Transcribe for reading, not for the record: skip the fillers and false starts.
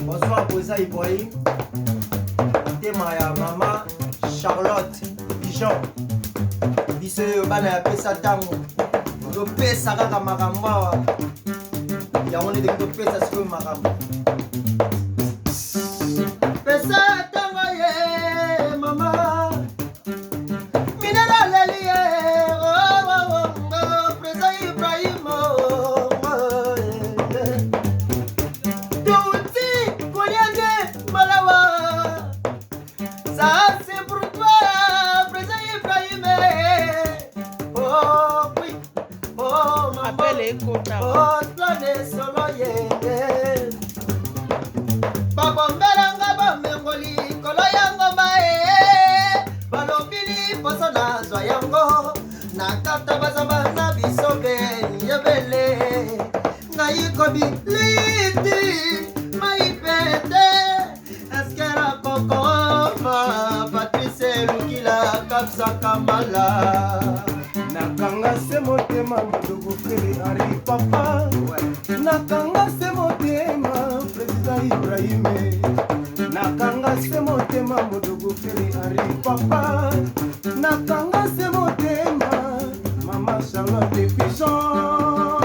Bonsoir Boza Ibrahim. Tema ya mama Charlotte Bijon. Biso yo bana ya pesa tango. Topesa kaka makambo awa. Yango nde topesa sikoyo makambo. Pesa tango ye mama. Mineral ye. Presa Ibrahim. Ça c'est pour toi, président Ibrahim. Oh oui, oh maman. Oh tlane solo ye. Babombelanga bomengoli kolo yango mae. Balobili posona zwa yango. Nakata bazaba na bisobe yebele. Naikobi liti maipete. Askera koko. Patrice Lukila Kapsa Kamala Nakanga se motema Modogo Fere Ari Papa Nakanga se motema Président Ibrahim Nakanga se motema Modogo Fere Ari Papa Nakanga se motema Mama Charlotte Pichon